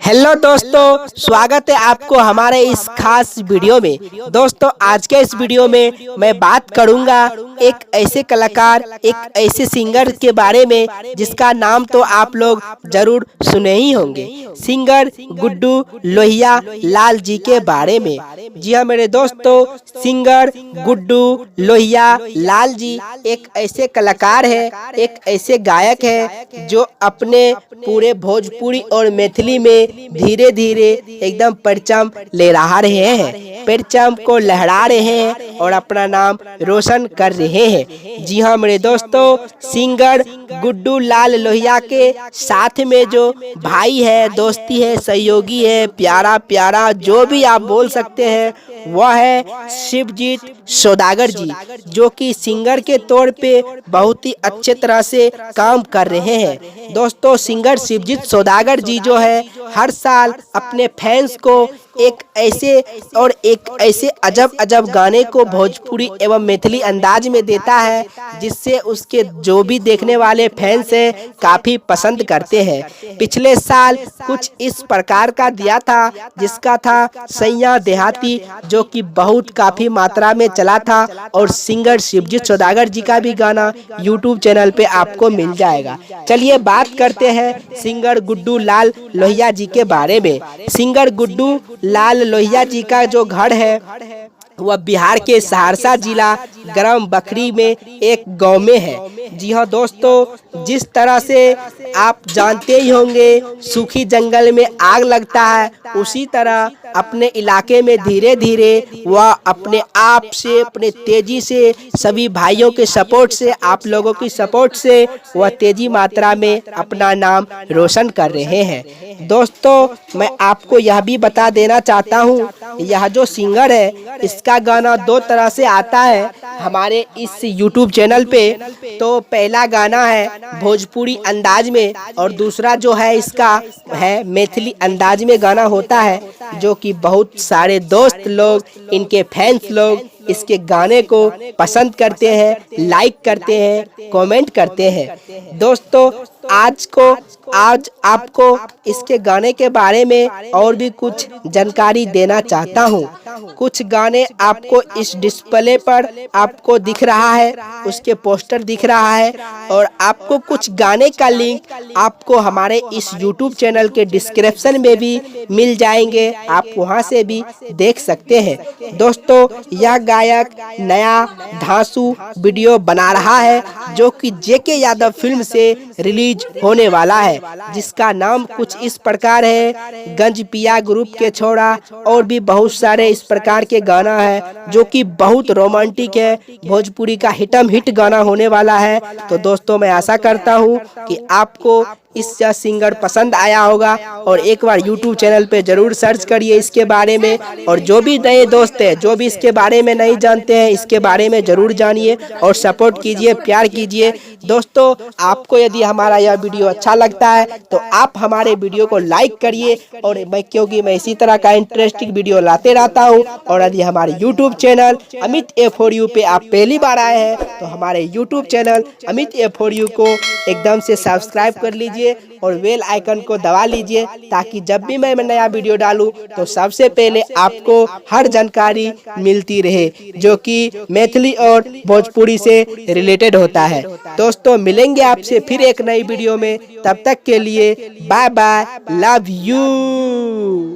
Hello दोस्तों, स्वागत है आपको हमारे इस खास वीडियो में। दोस्तों, आज के इस वीडियो में मैं बात करूंगा एक ऐसे कलाकार, एक ऐसे सिंगर के बारे में जिसका नाम तो आप लोग जरूर सुने ही होंगे। सिंगर गुड्डू लोहिया लाल जी के बारे में। जी हाँ मेरे दोस्तों, सिंगर गुड्डू लोहिया लाल जी एक ऐसे कलाकार है, एक ऐसे गायक है जो अपने पूरे भोजपुरी और मैथिली में धीरे धीरे एकदम परचम ले रहे हैं, परचम को लहरा रहे हैं और अपना नाम रोशन कर रहे हैं। जी हाँ मेरे दोस्तों, सिंगर गुड्डू लाल लोहिया के साथ में जो भाई है, दोस्ती है, सहयोगी है, प्यारा प्यारा जो भी आप बोल सकते हैं, वह है शिवजीत सौदागर जी, जो कि सिंगर के तौर पे बहुत ही अच्छे तरह से काम कर रहे हैं। दोस्तों, सिंगर शिवजीत सौदागर जी जो है हर साल अपने फैंस को एक ऐसे अजब अजब गाने को भोजपुरी एवं मैथिली अंदाज में देता है, जिससे उसके जो भी देखने वाले फैंस हैं काफ़ी पसंद करते हैं। पिछले साल कुछ इस प्रकार का दिया था जिसका था सैया देहाती, जो कि बहुत काफ़ी मात्रा में चला था, और सिंगर शिवजीत सौदागर जी का भी गाना यूट्यूब चैनल पे आपको मिल जाएगा। चलिए बात करते हैं सिंगर गुड्डू लाल लोहिया जी के बारे में। सिंगर गुड्डू लाल लोहिया जी का जो घर है वह बिहार के सहरसा जिला ग्राम बखरी में एक गांव में है। जी हाँ दोस्तों, जिस तरह से आप जानते ही होंगे सूखी जंगल में आग लगता है, उसी तरह अपने इलाके में धीरे धीरे वह अपने आप से, अपने तेजी से, सभी भाइयों के सपोर्ट से, आप लोगों की सपोर्ट से वह तेजी मात्रा में अपना नाम रोशन कर रहे हैं। दोस्तों, मैं आपको यह भी बता देना चाहता हूँ, यह जो सिंगर है इसका गाना दो तरह से आता है हमारे इस YouTube चैनल पे। तो पहला गाना है भोजपुरी अंदाज में, और दूसरा जो है इसका है मैथिली अंदाज में गाना होता है, जो कि बहुत सारे दोस्त लोग, इनके फैंस लोग इसके गाने को पसंद करते हैं, लाइक करते हैं, कमेंट करते हैं। दोस्तों, आज आपको इसके गाने के बारे में और भी कुछ जानकारी देना चाहता हूँ। कुछ गाने आपको इस डिस्प्ले पर आपको दिख रहा है, उसके पोस्टर दिख रहा है, और आपको कुछ गाने का लिंक आपको हमारे इस YouTube चैनल के डिस्क्रिप्शन में भी मिल जाएंगे, आप वहां से भी देख सकते हैं। दोस्तों, यह गायक नया धांसू वीडियो बना रहा है, जो कि जेके यादव फिल्म से रिलीज होने वाला है, जिसका नाम कुछ इस प्रकार है गंज पिया ग्रुप के छोड़ा, और भी बहुत सारे इस प्रकार के गाना है जो कि बहुत रोमांटिक है, भोजपुरी का हिटम हिट गाना होने वाला है। तो दोस्तों, मैं आशा करता हूँ कि आपको इस सिंगर पसंद आया होगा, और एक बार YouTube चैनल पे जरूर सर्च करिए इसके बारे में, और जो भी नए दोस्त हैं, जो भी इसके बारे में नहीं जानते हैं, इसके बारे में जरूर जानिए और सपोर्ट कीजिए, प्यार कीजिए। दोस्तों, आपको यदि हमारा यह वीडियो अच्छा लगता है तो आप हमारे वीडियो को लाइक करिए, और क्योंकि मैं इसी तरह का इंटरेस्टिंग वीडियो लाते रहता हूँ। और यदि हमारे YouTube चैनल अमित A4U पे आप पहली बार आए हैं तो हमारे YouTube चैनल अमित A4U को एकदम से सब्सक्राइब कर लीजिए और बेल आइकन को दबा लीजिए, ताकि जब भी मैं नया वीडियो डालूं तो सबसे पहले आपको हर जानकारी मिलती रहे, जो कि मैथिली और भोजपुरी से रिलेटेड होता है। दोस्तों, मिलेंगे आपसे फिर एक नई वीडियो में, तब तक के लिए बाय बाय, लव यू।